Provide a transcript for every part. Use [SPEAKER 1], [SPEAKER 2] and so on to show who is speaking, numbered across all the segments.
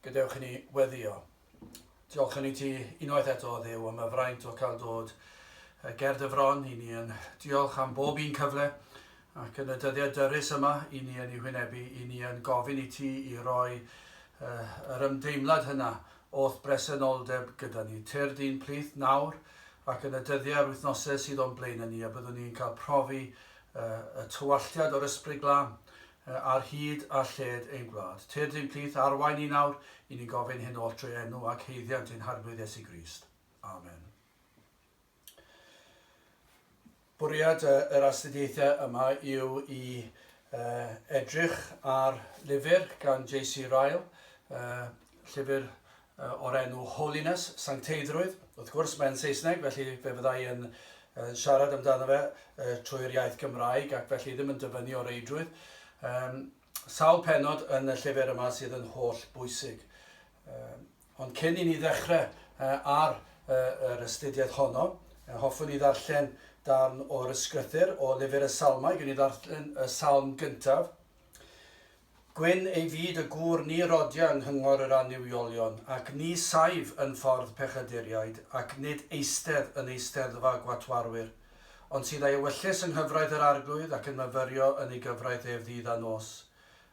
[SPEAKER 1] gadewch i ni weddio. Diolch i ni ti unwaith eto o Dduw am y fraint o cael dod ger dy fron i ni yn diolch am bob un cyfle ac yn y dyddiau dyrys yma i ni yn ei wynebu, i ni yn gofyn i ti i roi yr ymdeimlad hynna o'th bresenoldeb gyda ni. Tyr di'n plith nawr ac yn y dyddiau a'r wythnosau sydd o'n blaen ni a byddwn ni'n cael profi y tywalliad o'r ysbryd glân ar hyd a lled ein gwlad. Tyr di'n plith arwain ni nawr i ni gofyn hyn o'r trwy enw ac heiddiant ein harwydd Iesu Grist. Amen. Bwriad yr astudiaethau yma yw i edrych ar lyfr gan J.C. Ryle, llyfr o'r enw Holiness, Sancteiddrwydd. Wrth gwrs mae'n Saesneg, felly fe fyddai yn siarad amdano fe trwy'r iaith Gymraeg ac felly ddim yn dyfynnu o reidrwydd. Sawl pennod yn y llyfr yma sydd yn holl bwysig. Ond cyn i ni ddechrau ar yr astudiaeth honno, hoffwn i ddarllen darn o'r ysgrythyr o lyfr y Salmau, gwni ddarllen y salm gyntaf. Gwyn ei fyd y gŵr ni rodia yng nghyngor yr aniwiolion, ac ni saif yn ffordd pechaduriaid, ac nid eistedd yn eisteddfa gwatwarwyr, ond sydd ei ewyllus yng nghyfraith yr arglwydd ac yn myfyrio yn ei gyfraith ef ddydd a nos.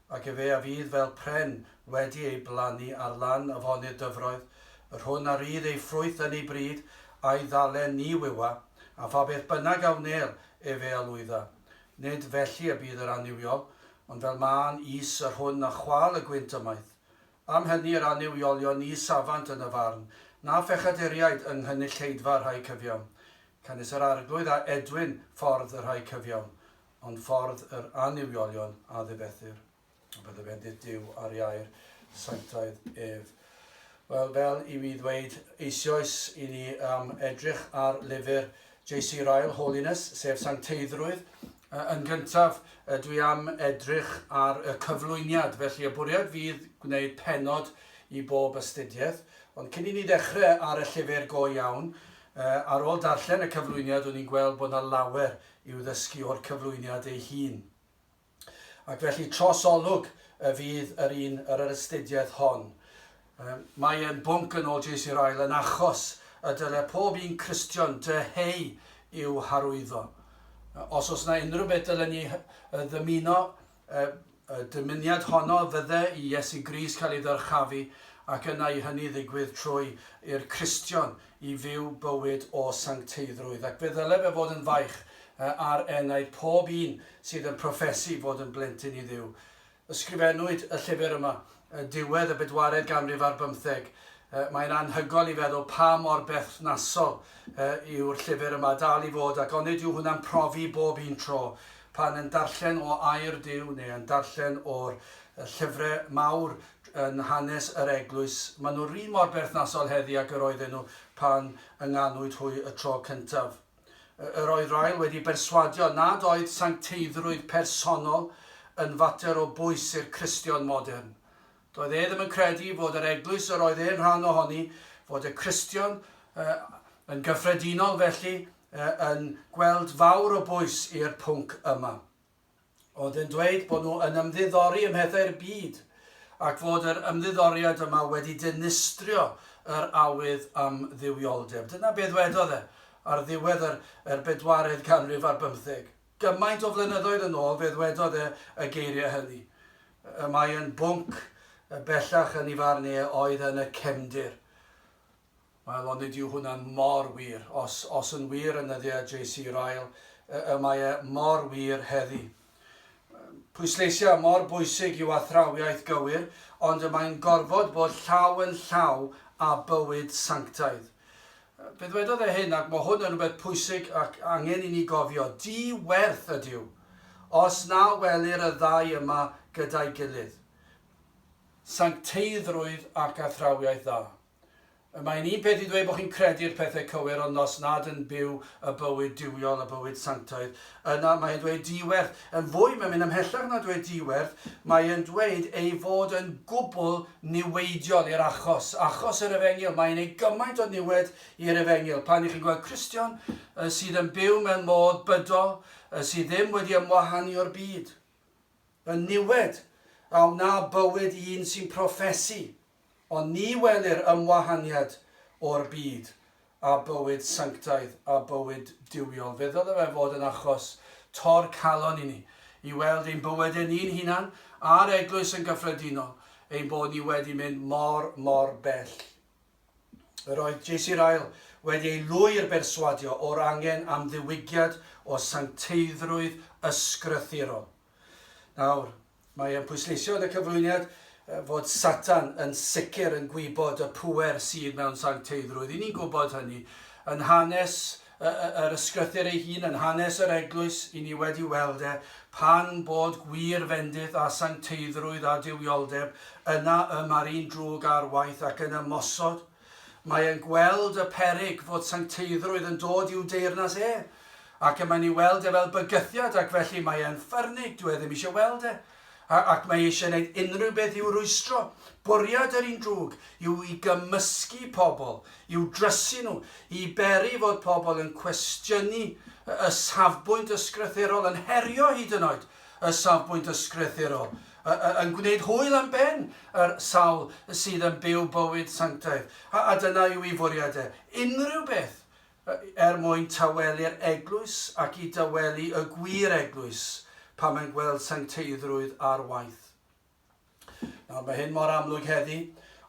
[SPEAKER 1] Ac efe a fydd fel pren wedi ei blannu ar lan afonydd dyfroedd, yr hwn a rydd ei ffrwyth yn ei bryd a'i ddalen ni wywa, a pha beth bynnag awnel efe a lwydda. Nid felly y bydd yr aniwiol, ond fel ma'n is yr hwn a chwal y gwynt ymaith. Am hynny'r aniwiolion ni safant yn y farn, na phechaduriaid yng nghynulleidfa'r rhai cyfiawn. Canis yr arglwydd a edwyn ffordd yr rhai cyfiawn, ond ffordd yr aniwiolion a ddifethyr. Bydde fe'n Duw ar iair sanctaidd ef. Wel, fel i mi ddweud eisoes i ni edrych ar lyfr J.C. Ryle, Holiness, sef Sancteiddrwydd. Yn gyntaf, dwi am edrych ar y cyflwyniad, felly y bwriad fydd gwneud pennod i bob astudiaeth. Ond cyn i ni ddechrau ar y llyfr go iawn, ar ôl darllen y cyflwyniad, o'n i'n gweld bod yna lawer i'w ddysgu o'r cyflwyniad ei hun. Ac felly trosolwg fydd yr astudiaeth hon. Mae yn bwnc yn ôl J.C. Ryle yn achos y dylai pob un Cristion dyheu i'w harwyddo. Os oes yna unrhyw beth dylen ni ddymuno, y dymuniad honno fydde i Iesu Grist cael ei ddyrchafu ac yna i hynny ddigwydd trwy i'r Cristion i fyw bywyd o sancteiddrwydd. Ac fe ddylai fe fod yn faich ar enaid pob un sydd yn proffesu fod yn blentyn i Dduw. Ysgrifennwyd y llyfr yma, diwedd y 4eg ganrif ar 15. Mae'n anhygol i feddwl pa mor berthnasol yw'r llyfr yma dal i fod, ac onid yw hwnna'n profi bob un tro pan yn darllen o air Duw neu yn darllen o'r llyfrau mawr yn hanes yr eglwys. Maen nhw'n rhy mor berthnasol heddi ac yr oedden nhw pan ynganwyd hwy y tro cyntaf. Yr oedd Ryle wedi berswadio nad oedd sancteiddrwydd personol yn fater o bwys i'r Cristion modern. Doedd e ddim yn credu fod yr eglwys yr oedd e'n rhan ohoni, fod y Cristion yn gyffredinol felly yn gweld fawr o bwys i'r pwnc yma. Oedd e'n dweud bod nhw yn ymddiddori ym mhethau'r byd ac fod yr ymddiddoriad yma wedi dinistrio yr awydd am ddiwioldeb. Dyna beth wedodd e ar ddiwedd yr 4eg ganrif ar 15. Gymaint o flynyddoedd yn ôl fe ddwedodd y geiriau hynny. Mae yn bwnc bellach yn ei farn oedd yn y cefndir. Wel, onid yw hwnna'n mor wir. Os yn wir yn yddiau J.C. Ryle, mae e mor wir heddi. Pwysleisio mor bwysig yw athrawiaeth gywir, ond mae'n gorfod bod llaw yn llaw a bywyd sanctaidd. Beth wedodd e hyn, ac mae hwn yn rhywbeth pwysig ac angen i ni gofio, di-werth ydyw, os na welir y ddau yma gyda'i gilydd. Sancteiddrwydd ac athrawiaeth dda. Mae'n un peth i ddweud bod chi'n credu'r pethau cywir, ond os nad yn byw y bywyd diwiol, y bywyd sanctaidd, yna mae'n dweud diwerth. Yn fwy, mae'n mynd ymhellach na dweud diwerth, mae'n dweud ei fod yn gwbl niweidiol i'r achos. Achos yr Efengyl, mae'n ei gymaint o niwed i'r Efengyl. Pan i chi'n gweld Cristion sydd yn byw mewn modd bydol, sydd ddim wedi ymwahanu o'r byd. Yn niwed, a wna bywyd un sy'n proffesu. Ond ni welir ymwahaniad o'r byd a bywyd sanctaidd a bywyd diwiol. Fe ddylai fe fod yn achos tor calon i ni, i weld ein bywyd yn ni'n hunan a'r eglwys yn gyffredinol, ein bod ni wedi mynd mor bell. Roedd J.C. Ryle wedi ei lwyr berswadio o'r angen am ddiwygiad o sancteiddrwydd ysgrythurol. Nawr, mae e'n pwysleisio yn y cyflwyniad fod Satan yn sicr yn gwybod y pŵer sydd mewn sancteiddrwydd. I ni'n gwybod hynny. Yn hanes yr ysgrythur ei hun, yn hanes yr eglwys, i ni wedi weld pan bod gwir fendith a sancteiddrwydd a dywioldeb, yna mae'r un drwg ar waith ac yn ymosod. Mae e'n gweld y peryg fod sancteiddrwydd yn dod i'w deyrnas ac mae'n ei weld fel bygythiad ac felly mae e'n ffyrnig, dwi ddim eisiau weld ac mae eisiau gwneud unrhyw beth i'w rwystro. Bwriad yr un drwg yw i gymysgu pobl, i'w drysu nhw, i beri fod pobl yn cwestiynu y safbwynt ysgrythurol, yn herio hyd yn oed y safbwynt ysgrythurol, yn gwneud hwyl am ben yr sawl sydd yn byw bywyd sanctaidd. A dyna yw ei fwriad unrhyw beth mwyn tawelu'r eglwys ac i dawelu y gwir eglwys pan mae'n gweld sancteiddrwydd ar waith. Nawr, mae hyn mor amlwg heddi.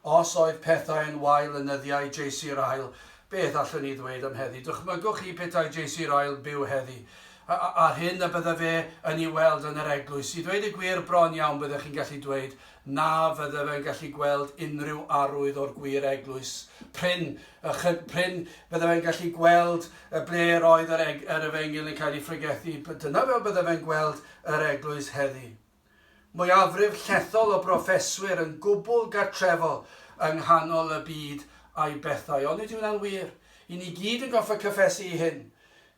[SPEAKER 1] Os oedd pethau yn wael yn yddiau J.C. Ryle, beth allwn ni ddweud am heddi? Dychmygwch chi pethau J.C. Ryle byw heddi. A'r hyn y bydde fe yn ei weld yn yr eglwys. I ddweud y gwir bron iawn byddech chi'n gallu dweud na fydde fe'n gallu gweld unrhyw arwydd o'r gwir eglwys. Pryn bydde fe'n gallu gweld ble roedd yr Efengyl yn cael ei ffrygethu. Dyna fel bydde fe'n gweld yr eglwys heddi. Mwyafrif llethol o broffeswyr yn gwbl gartrefol yng nghanol y byd a'i bethau. Ond nid yw'n anwyr. I ni gyd yn goffa cyffesu i hyn.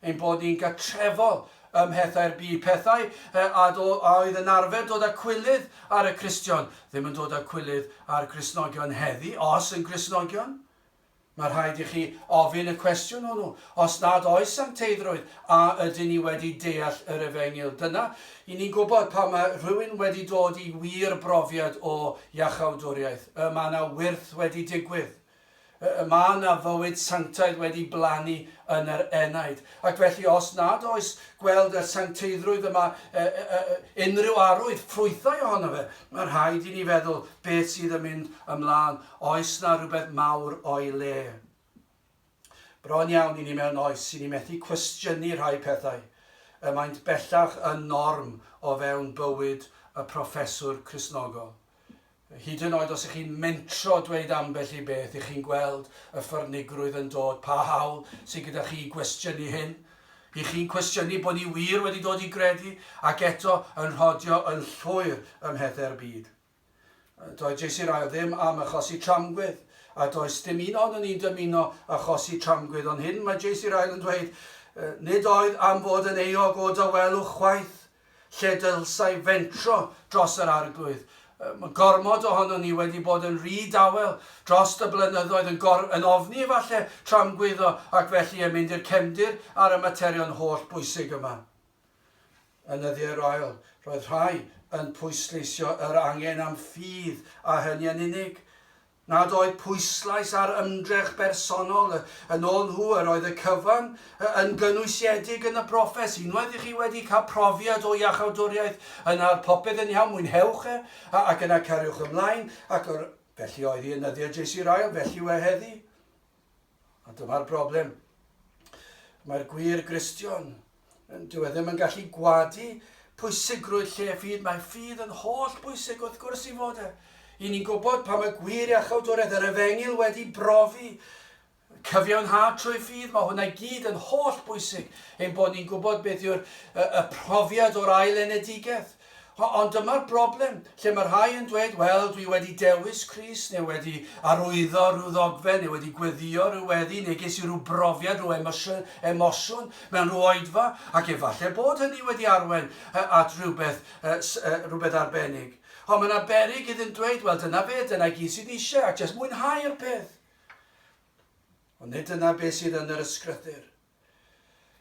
[SPEAKER 1] Ein bod ni'n gartrefol ymhethau'r byd. Pethau oedd yn arfer dod â cwilydd ar y Cristion, ddim yn dod â cwilydd ar Gristnogion heddi, os yn Gristnogion. Mae rhaid i chi ofyn y cwestiwn hwnnw. Os nad oes sancteiddrwydd a ydyn ni wedi deall yr Efengyl. Dyna, i ni'n gwybod pan mae rhywun wedi dod i wir brofiad o iachawdwriaeth. Mae yna wyrth wedi digwydd. Mae yna fywyd sanctaidd wedi blannu yn yr enaid. Ac felly os nad oes gweld y sancteiddrwydd yma unrhyw arwydd ffrwythau ohono fe, mae rhaid i ni feddwl beth sydd yn mynd ymlaen. Oes na rhywbeth mawr o'i le. Bron iawn i ni mewn oes, i ni methu cwestiynu rhai pethau. Maent bellach yn norm o fewn bywyd y proffeswr Cristnogol. Hyd yn oed os ych chi'n mentro dweud ambell i beth, ych chi'n gweld y ffyrnigrwydd yn dod, pa hawl sydd gyda chi gwestiynu hyn. Ych chi'n cwestiynu bod ni wir wedi dod i gredu ac eto yn rhodio yn llwyr ymhethau'r byd. Doedd J.C. Ryle ddim am achosi tramgwydd, a does dim un ond yn ni'n dymuno achosi tramgwydd, ond hyn mae J.C. Ryle yn dweud, nid oedd am fod yn eog o dawelwch chwaith, lle dylsai fentro dros yr arglwydd. Mae gormod ohono ni wedi bod yn rhy dawel dros y blynyddoedd yn ofni falle tramgwyddo ac felly yn mynd i'r cefndir ar y materion holl bwysig yma. Yn yddiau Ryle, roedd rhai yn pwysleisio yr angen am ffydd a hynny yn unig. Nad oedd pwyslais ar ymdrech bersonol yn ôl nhw yr oedd y cyfan yn gynwysiedig yn y broffes. Unwaith i chi wedi cael profiad o iachawdwriaeth yna'r popeth yn iawn, mwynhewch ac yna cariwch ymlaen. Ac felly oedd hi yn yddiau J.C. Ryle, felly yw heddi. A dyma'r broblem. Mae'r gwir Gristion, dyw e ddim yn gallu gwadu pwysigrwydd lle ffydd. Mae ffydd yn holl bwysig wrth gwrs i fod I ni'n gwybod pa mae gwir iachawdwriaeth yr Efengyl wedi brofi cyfiawnhad trwy ffydd. Mae hwnna gyd yn holl bwysig ein bod ni'n gwybod beth yw'r profiad o'r ail enedigaeth. Ond dyma'r broblem, lle mae rhai yn dweud, wel, dwi wedi dewis Cris, neu wedi arwyddo rhyw ddogfen, neu wedi gweddio rhyw weddi, neu ges i rhyw brofiad, rhyw emosiwn mewn rhyw oedfa, ac efallai bod hynny wedi arwen at rhywbeth arbennig. Ond mae yna beryg iddyn dweud, wel, dyna fe, dyna gyd sydd eisiau, ac jyst mwynhau'r peth. Ond nid dyna beth sydd yn yr ysgrythur.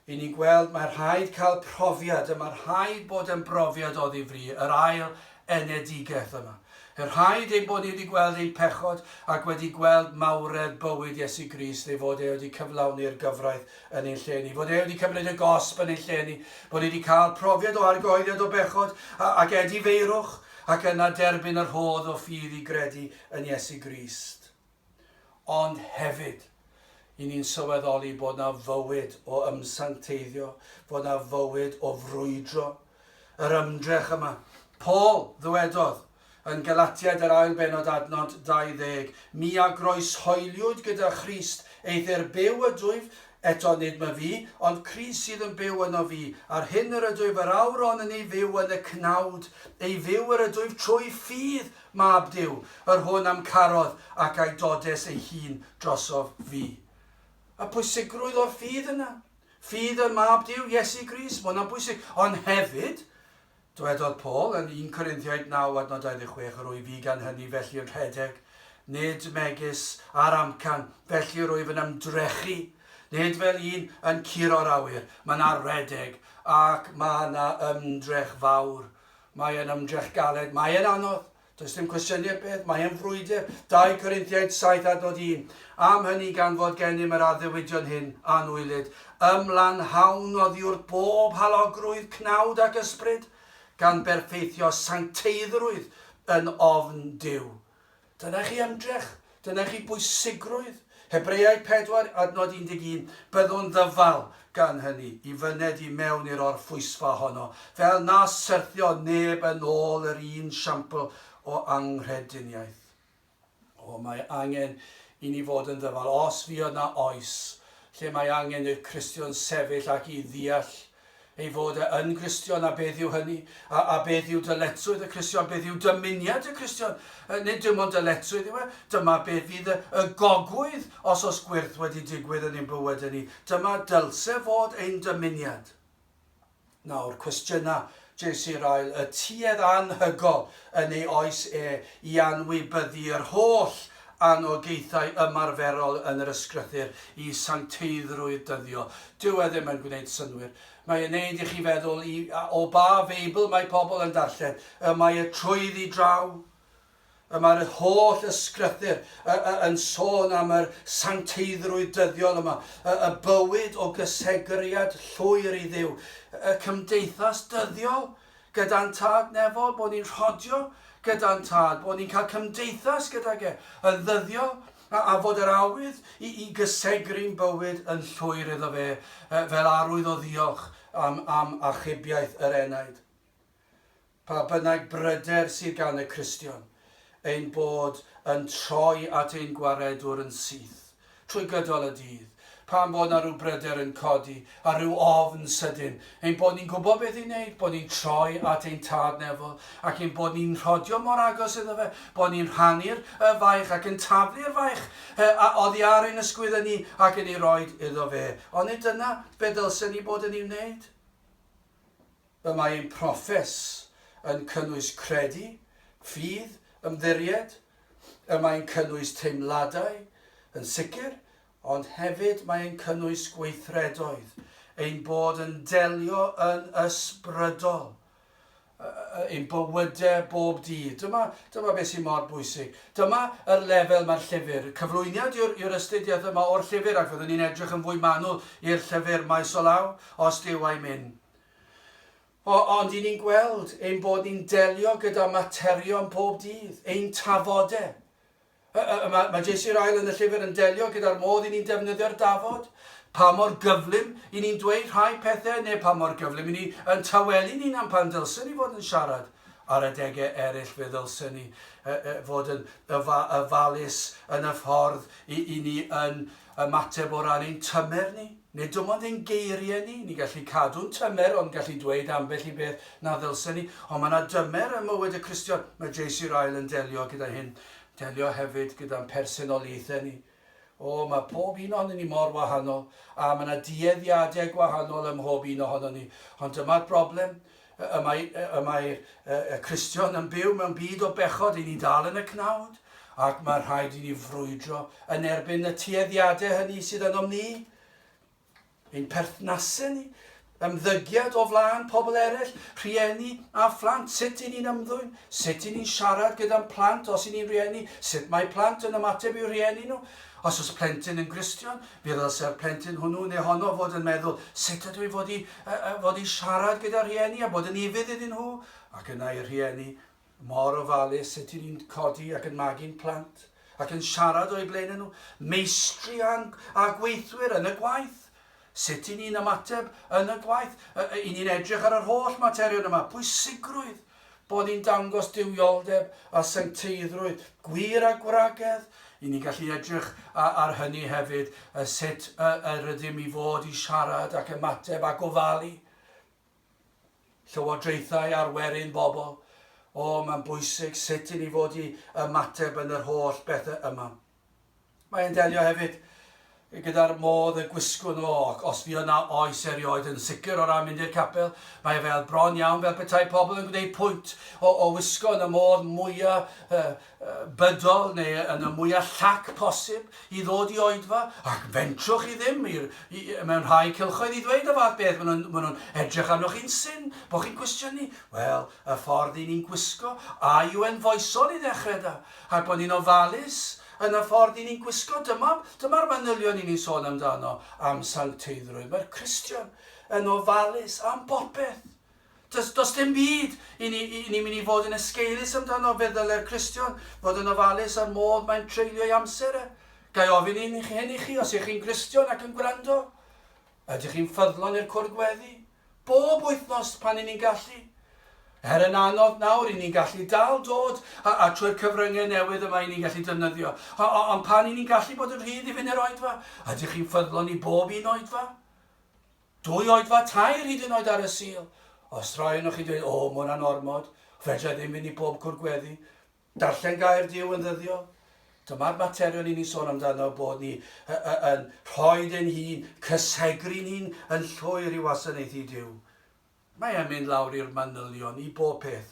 [SPEAKER 1] I ni'n gweld mae'r rhaid cael profiad, mae'r rhaid bod yn brofiad o ddifri, yr ail enedigaeth yma. Yr rhaid ein bod ni wedi gweld ein pechod ac wedi gweld mawredd bywyd Iesu Grist ei fod wedi cyflawni'r gyfraith yn ein lle ni, fod wedi cymryd y gosb yn ein lle ni, bod wedi cael profiad o argoeddiad o bechod ac edifeirwch ac yna derbyn yr hodd o ffydd i gredu yn Iesu Grist. Ond hefyd, i ni'n sylweddoli bod na fywyd o ymsancteiddio, bod na fywyd o frwydro, yr ymdrech yma. Paul ddwedodd yn Galatiad yr ail bennod adnod 20, mi a groeshoeliwyd gyda Christ, eithir byw ydwyf, eto nid my fi, ond Christ sydd yn byw yno fi, ar hyn yr ydwyf yr awron yn ei fyw yn y cnawd, ei fyw yr ydwyf trwy ffydd mab Duw, yr hwn am carodd ac ai dodes ei hun drosof fi. A pwysigrwydd o'r ffydd yna. Ffydd y mab Duw, Iesu Grist, mae hwnna'n bwysig. Ond hefyd, dwedodd Paul yn 1 Corinthiaid 9 adnod 26, rwy fi gan hynny felly yn rhedeg, nid megis ar amcan, felly rwy fy'n ymdrechu, nid fel un yn curo'r awyr. Mae yna redeg ac mae yna ymdrech fawr. Mae yna ymdrech galed, mae yna anodd. Does dim cwestiynu beth, mae e'n frwydr. 2 Corinthiaid 7 adnod 1. Am hynny gan fod gennym yr addewidion hyn anwylid, ymlan hawn oddi wrth bob halogrwydd, cnawd ac ysbryd, gan berffeithio sancteiddrwydd yn ofn Duw. Dyna chi ymdrech, dyna chi bwysigrwydd. Hebreau 4 adnod 11, byddwn ddyfal gan hynny, i fyned i mewn i'r orffwysfa honno, fel na syrthio neb yn ôl yr un siampl o anghrediniaeth. Mae angen i ni fod yn ddyfal. Os fi yna oes, lle mae angen i'r Cristion sefyll ac i ddeall ei fod yn Cristion, a beth yw hynny, a beth yw dyletswydd y Cristion, beth yw dymuniad y Cristion. Nid dim ond dyletswydd yw e, dyma beth fydd y gogwydd os oes gwirth wedi digwydd yn ein bywyd ni. Dyma dylse fod ein dymuniad. Nawr, cwestiynau Iesu'r ail, y tuedd anhygol yn ei oes i anwybyddu'r holl anogaethau ymarferol yn yr ysgrythur i sancteiddrwydd dyddio. Dyw e ddim yn gwneud synwyr. Mae e'n neud i chi feddwl o ba Feibl mae pobl yn darllen. Mae e trwydd i draw. Mae'r holl ysgrythur yn sôn am yr sancteiddrwydd dyddiol yma. Y bywyd o gysegriad llwyr i Dduw. Y cymdeithas dyddiol gyda'n tad nefol, bod ni'n rhodio gyda'n tad, bod ni'n cael cymdeithas gydag yn ddyddiol, a fod yr awydd i gysegri'n bywyd yn llwyr iddo fe, fel arwydd o ddiolch am achubiaeth yr enaid. Pa bynnag bryder sydd gan y Cristion, ein bod yn troi at ein gwaredwr yn syth, trwy gydol y dydd. Pan bod yna rhyw bryder yn codi, a rhyw ofn sydyn, ein bod ni'n gwybod beth i'n neud, bod ni'n troi at ein tad nefol, ac ein bod ni'n rhodio mor agos iddo fe, bod ni'n rhannu'r faich ac yn taflu'r faich, a oddi ar ein ysgwyddo ni ac yn ei roed iddo fe. Ond nid dyna be dylsen ni bod yn ei wneud. Y mae ein proffes yn cynnwys credu, ffydd, ymddiried, y mae'n cynnwys teimladau, yn sicr, ond hefyd mae'n cynnwys gweithredoedd, ein bod yn delio yn ysbrydol, ein bywydau bob dydd. Dyma beth sy'n mor bwysig. Dyma y lefel mae'r llyfr. Cyflwyniad yw'r astudiaeth yma o'r llyfr, ac fyddwn ni'n edrych yn fwy manwl i'r llyfr maes o law, os dyw a'i mynd. Ond i ni'n gweld ein bod ni'n delio gyda materion pob dydd, ein tafodau. Mae Iesu'r ail yn y llyfr yn delio gyda'r modd i ni'n defnyddio'r dafod. Pa mor gyflym i ni'n dweud rhai pethau, neu pa mor gyflym i ni yn tawelu ni'n am pan dylsyn ni fod yn siarad. Ar adegau eraill fe ddylsyn ni fod yn ofalus yn y ffordd i ni yn ymateb o ran ein tymer ni. Nid dim ond ein geiriau ni. Ni gallu cadw'n tymer, ond gallu dweud ambell i beth na ddylsyn ni. Ond mae yna dymer y mywyd y Cristion. Mae Iesu'r ail yn delio gyda hyn. Delio hefyd gyda'n personoliaethau ni. Mae pob un ohonyn ni mor wahanol, a mae yna dueddiadau gwahanol ym mhob un ohonon ni. Ond dyma'r broblem. Mae'r Cristion yn byw mewn byd o bechod i ni dal yn y cnawd, ac mae rhaid i ni frwydro yn erbyn y tueddiadau hynny sydd yn ni. Ein perthnasau ni, ymddygiad o flaen pobl eraill, rhieni a phlant, sut i ni'n ymddwyn, sut i ni'n siarad gyda'n plant os i ni'n rhieni, sut mae plant yn ymateb i'w rhieni nhw. Os oes plentyn yn Gristion, fe ddylse'r plentyn hwnnw neu honno fod yn meddwl, sut ydw i fod i siarad gyda'r rhieni a bod yn ifydd iddyn nhw, ac yna i'r rhieni mor ofalus sut i ni'n codi ac yn magu'n plant, ac yn siarad o'i blaen nhw, meistri a gweithwyr yn y gwaith. Sut i ni'n ymateb yn y gwaith? I ni'n edrych ar yr holl materion yma. Pwysigrwydd bod ni'n dangos diwioldeb a sancteiddrwydd, gwir a gwragedd. I ni'n gallu edrych ar hynny hefyd, sut rydym i fod i siarad ac ymateb a gofalu. Llywodraethau arwerin bobl. Mae'n bwysig sut i ni fod i ymateb yn yr holl bethau yma. Mae'n delio hefyd gyda'r modd y gwisgwn o, os fi yna oes erioed yn sicr o ran mynd i'r capel, mae fel bron iawn fel petai pobl yn gwneud pwynt o wisgo yn y modd mwyaf bydol neu yn y mwyaf llac posib i ddod i oedfa, ac fentrwch i ddim mewn rhai cilchoedd i ddweud y fath beth, maen nhw'n edrych arnoch chi'n syn, bod chi'n cwestiynu. Wel, y ffordd i ni'n gwisgo, a yw enfoesol i ddechrau da, a bod ni'n ofalus yn y ffordd i ni'n gwisgo. Dyma'r manylion i ni'n sôn amdano am Sancteiddrwydd. Mae'r Cristion yn ofalus am bopeth. Does dim byd i ni'n mynd i fod yn esgeulus amdano fe ddylai'r Cristion fod yn ofalus ar modd mae'n treulio ei amser. Gai ofyn hyn i chi os ych chi'n Cristion ac yn gwrando. Ydych chi'n ffyddlon i'r cwrdd gweddi? Bob wythnos pan i ni'n gallu. Yn anodd nawr i ni'n gallu dal dod a trwy'r cyfryngau newydd yma i ni'n gallu defnyddio. Ond pan i ni'n gallu bod yn rhydd i fynd i'r oedfa, ydych chi'n ffyddlon i bob un oedfa? 2 oedfa, 3 hyd yn oed ar y sil. Os rhai yno chi dweud, mae hwnna'n ormod, fedra ddim mynd i bob cwrdd gweddi, darllen gair Duw yn ddyddiol. Dyma'r materion i ni sôn amdano bod ni yn rhoi'n hun, cysegru'n hun yn llwyr i wasanaethu Duw. Mae e'n mynd lawr i'r manylion, i bob peth.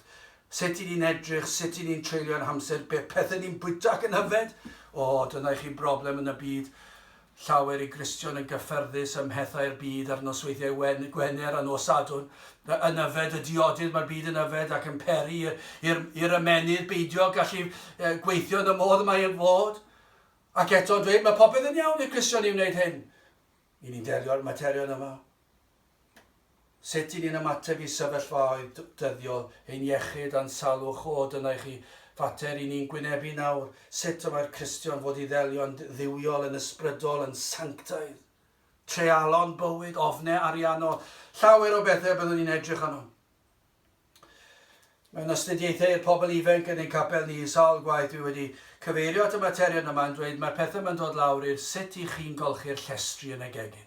[SPEAKER 1] Sut i ni'n edrych, sut i ni'n treulio'n hamser, pethau ni'n bwyta ac yn hyfed. Dyna i chi broblem yn y byd. Llawer i Gristion yn gyffyrddus ym mhethau'r byd ar nosweithiau Gwener a nos Sadwrn. Yn yfed y diodydd, mae'r byd yn yfed ac yn peri i'r ymenydd beidio gallu gweithio yn y modd mae'n fod. Ac eto dweud, mae popeth yn iawn i'r Gristion i wneud hyn. I ni'n delio'r materion yma. Sut i ni'n ymateb i sefyllfaoedd dyddiol, ein iechyd a'n salwch dyna i chi fater i ni'n gwynebu nawr. Sut yma'r Cristion fod i ddelio'n ddiwiol yn ysbrydol, yn sanctaidd, trealon bywyd, ofnau ariannol, llawer o bethau byddwn ni'n edrych arno. Mewn astudiaethau i'r pobl ifanc yn ein capel ni, sawl gwaith dwi wedi cyfeirio at y materion yma'n dweud mae'r pethau yma'n dod lawr i'r sut i chi'n golchi'r llestri yn y gegin.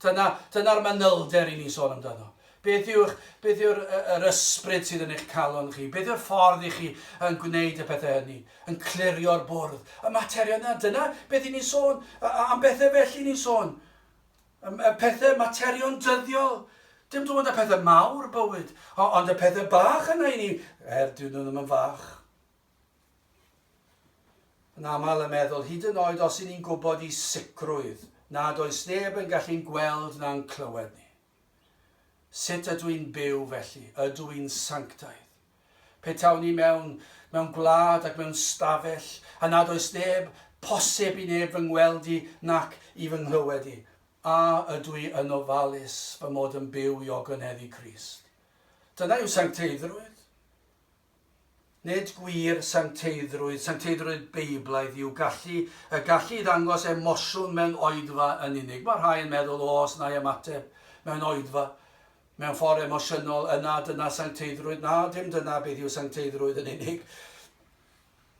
[SPEAKER 1] Dyna'r manylder i ni sôn amdano. Beth yw'r ysbryd sydd yn eich calon chi? Beth yw'r ffordd i chi yn gwneud y pethau hynny? Yn clirio'r bwrdd. Y materion yna, dyna beth i ni sôn. Am bethau felly ni sôn. Pethau materion dyddiol. Dim dwi'n y pethau mawr bywyd, ond y pethau bach yna i ni. Dyn nhw ddim yn fach. Yn aml yn meddwl, hyd yn oed os i ni'n gwybod i sicrwydd, nad oes neb yn gallu'n gweld na'n clywed ni. Sut ydw i'n byw felly? Ydw i'n sanctaidd? Petawn ni mewn gwlad ac mewn stafell, a nad oes neb posib i neb fy ngweld i nac i fy nghlywed i. A ydw i yn ofalus fy mod yn byw i ogoneddu Crist. Dyna yw Sancteiddrwydd. Nid gwir sancteiddrwydd beiblaidd yw gallu ddangos emosiwn mewn oedfa yn unig. Mae rhai yn meddwl, os na i ymateb mewn oedfa, mewn ffordd emosiynol, dyna sancteiddrwydd. Na, dim dyna beth yw sancteiddrwydd yn unig.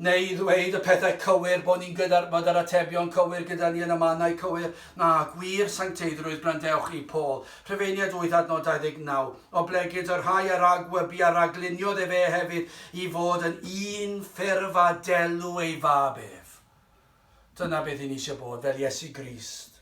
[SPEAKER 1] Neu ddweud y pethau cywir, bod yr atebion cywir gyda ni yn y mannau cywir. Na, gwir sancteiddrwydd, gwrandewch i Paul. Rhufeiniad 8:29. O blegyd yr rhai ar agwybu a ragliniodd fe hefyd i fod yn un ffurf a delw ei fab ef. Dyna beth i ni eisiau bod, fel Iesu Grist.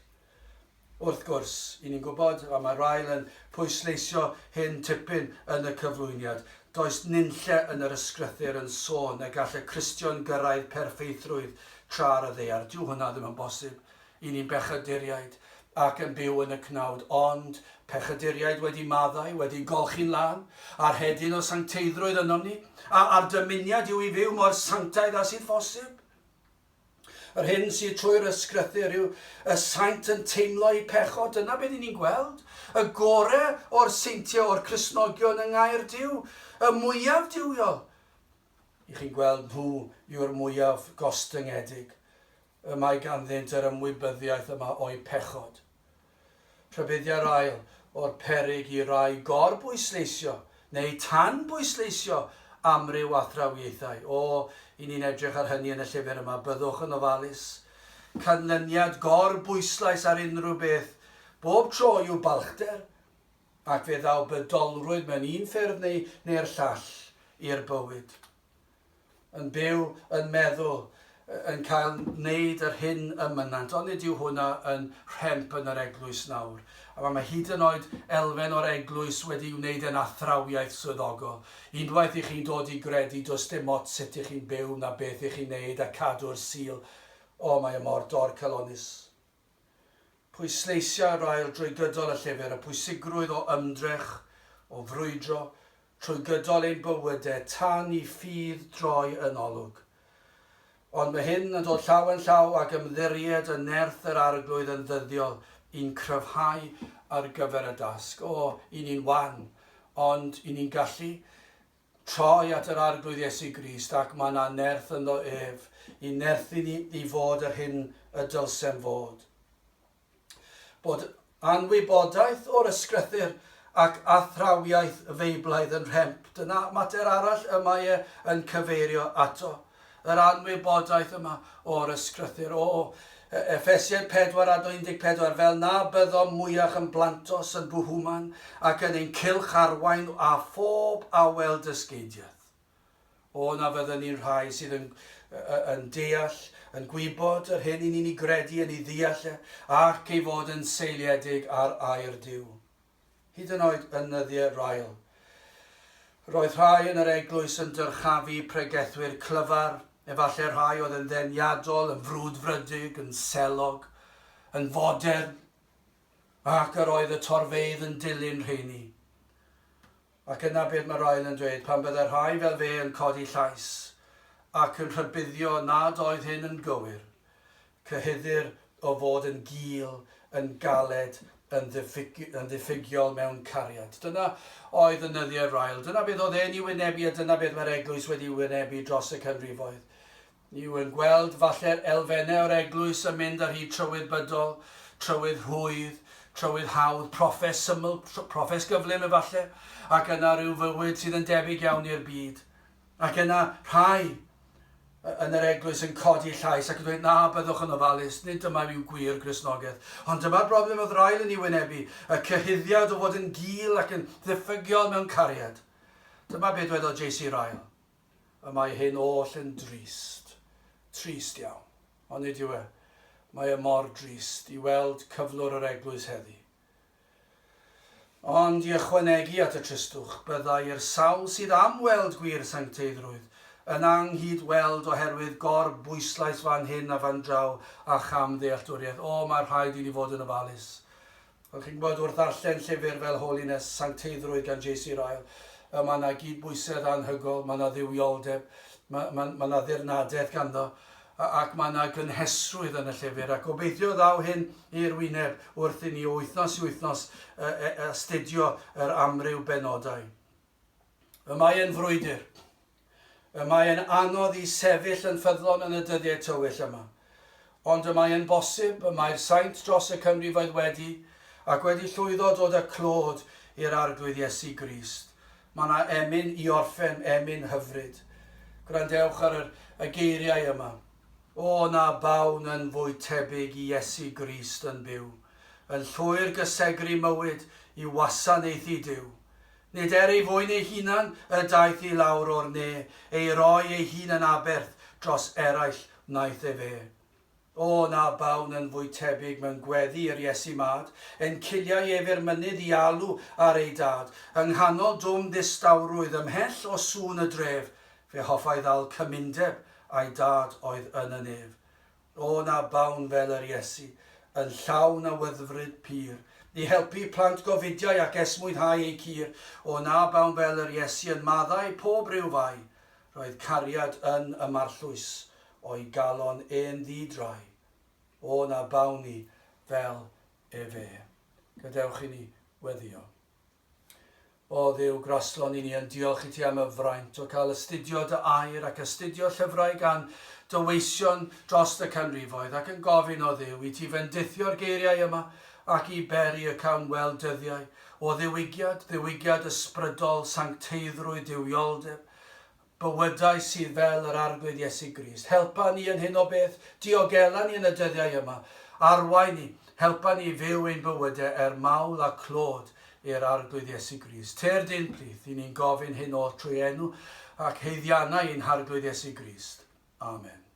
[SPEAKER 1] Wrth gwrs, i ni'n gwybod, a mae Rael yn pwysleisio hyn tipyn yn y cyflwyniad. Does nunlle yn yr ysgrythyr yn sôn y gall y Cristion gyrraedd perfeithrwydd tra'r y ddaear. Dyw hwnna ddim yn bosib i ni'n bechaduriaid. ac yn byw yn y cnawd, ond pechaduriaid wedi maddau, wedi golchi'n lan, a'r hedyn o Sancteiddrwydd yno ni, a'r dymuniad yw i fyw mor sanctaidd a sydd ffosib. Yr hyn sydd trwy'r ysgrythyr yw y saint yn teimlo i pechod, dyna beth ni'n gweld. Y gorau o'r seintiau o'r Cristnogion yng Nghaerdyw, y mwyaf diwiol. I chi'n gweld nhw yw'r mwyaf gostyngedig. Y mae ganddynt yr ymwybyddiaeth yma o'i pechod. Rhybuddiau'r ail o'r peryg i rai gorbwysleisio neu tan bwysleisio amryw athrawiaethau. I ni'n edrych ar hynny yn y llyfr yma, byddwch yn ofalus. Canlyniad gorbwyslais ar unrhyw beth, bob tro yw balchder, ac fe ddaw bydolrwydd mewn un ffyrdd neu'r llall i'r bywyd. Yn byw, yn meddwl, yn cael wneud yr hyn ymynant, ond nid yw hwnna yn rhemp yn yr eglwys nawr. A mae hyd yn oed elfen o'r eglwys wedi wneud yn athrawiaeth swyddogol. Unwaith i chi'n dod i gredu, does dim ot sut i chi'n byw na beth i chi'n wneud a cadw'r sil. Mae y mor dorcalonus. Pwysleisiau'r ail drwy gydol y llyfr, y pwysigrwydd o ymdrech, o frwydro, trwy gydol ein bywydau, tan i ffydd droi yn olwg. Ond mae hyn yn dod llaw yn llaw ac ymddiried y nerth yr arglwydd yn ddyddiol i'n cryfhau ar gyfer y dasg. I ni'n wan, ond i ni'n gallu troi at yr arglwydd Iesu Grist ac mae yna nerth yn o ef, i nerthu ni i fod yr hyn y dylsem fod. Bod anwybodaeth o'r ysgrythyr ac athrawiaeth feiblaidd yn rhemp. Dyna mater arall y mae yn cyfeirio ato. Yr anwybodaeth yma o'r ysgrythyr. Efengyl 4:14, fel na byddom mwyach yn blantos yn bwhwman ac yn ein cylch arwain a phob awel dysgeidiaeth. Na fydden ni'n rhai sydd yn deall, yn gwybod yr hyn i ni'n ei gredu, yn ei ddeall ac ei fod yn seiliedig ar air Duw. Hyd yn oed yn nyddiau'r ail. Roedd rhai yn yr eglwys yn dyrchafu pregethwyr clyfar, efallai rhai oedd yn ddeniadol, yn frwdfrydig, yn selog, yn fodern, ac yr oedd y torfeidd yn dilyn rheini. Ac yna beth mae'r ail yn dweud, pan byddai rhai fel fe yn codi llais, ac yn rhybuddio nad oedd hyn yn gywir, cyhyddir o fod yn gul, yn galed, yn ddiffygiol mewn cariad. Dyna oedd y nyddiau'r ail. Dyna beth oedd e'n ei wynebu a dyna beth mae'r eglwys wedi wynebu dros y canrifoedd. Ni yw yn gweld falle'r elfennau o'r eglwys yn mynd ar hyd trywydd bydol, trywydd hwydd, trywydd hawdd, proffes syml, proffes gyflym efallai, ac yna rhyw fywyd sydd yn debyg iawn i'r byd. Ac yna rhai yn yr eglwys yn codi llais ac yn dweud, na, byddwch yn ofalus, nid dyma yw gwir Gristnogaeth. Ond dyma'r broblem oedd rael yn ei wynebu, y cyhyddiad o fod yn gul ac yn ddiffygiol mewn cariad. Dyma beth dwedodd J.C. Ryle. Y mae hyn oll yn drist. Trist iawn. Ond nid yw e. Mae e mor drist i weld cyflwr yr eglwys heddi. Ond i ychwanegu at y tristwch, byddai'r sawl sydd am weld gwir Sancteiddrwydd yn anghyd weld oherwydd gorbwyslais fan hyn a fan draw a cham ddealltwriaeth. Mae rhaid i ni fod yn ofalus. Fel chi'n gwybod wrth ddarllen llyfr fel Holiness Sancteiddrwydd gan J.C. Ryle, mae yna gydbwysedd anhygol, mae yna ddiwioldeb, mae yna ddirnadaeth ganddo, ac mae yna gynhesrwydd yn y llyfr, ac gobeithio ddaw hyn i'r wyneb wrth i ni wythnos i wythnos astudio yr amryw benodau. Y mae yn frwydr. Y mae yn anodd i sefyll yn ffyddlon yn y dyddiau tywyll yma. Ond y mae yn bosib, y mae'r saint dros y canrifoedd wedi, ac wedi llwyddo dod y clod i'r arglwydd Iesu Grist. Mae yna emyn i orffen, emyn hyfryd. Gwrandewch ar y geiriau yma. Na bawn yn fwy tebyg i Iesu Grist yn byw, yn llwyr gysegri mywyd i wasanaethu Duw. Nid ei fwyn ei hunan y daeth i lawr o'r ne, ei roi ei hun yn aberth dros eraill wnaeth e fe. Na bawn yn fwy tebyg mewn gweddi i'r Iesu Mad, yn ciliau efo'r mynydd i alw ar ei dad, yng nghanol dwm ddistawrwydd ymhell o sŵn y dref, fe hoffai ddal cymundeb a'i dad oedd yn y nef. Na bawn fel yr Iesu, yn llawn a wyddfryd pur, i helpu plant gofidiau ac esmwyddhau eu cur, o na bawn fel yr Iesu yn maddau pob ryw fai, roedd cariad yn y marllwys o'i galon ein ddidrai, o na bawn ni fel e fe. Gadewch i ni weddio. O Dduw, graslon i ni yn diolch i ti am y fraint o cael astudio dy air ac astudio llyfrau gan dyweision dros y canrifoedd ac yn gofyn o Dduw i ti fendithio'r geiriau yma ac i beri y cawn weldyddiau o ddiwygiad ysbrydol, sancteiddrwydd, dywioldeb, bywydau sydd fel yr arglwydd Iesu Grist. Helpa ni yn hyn o beth, diogela ni yn y dyddiau yma, arwain ni, helpa ni fyw ein bywydau mawl a clod i'r arglwydd Iesu Grist. Ter dyn plith, i ni'n gofyn hyn o trwy enw ac heiddiannau i'n harglwydd Iesu Grist. Amen.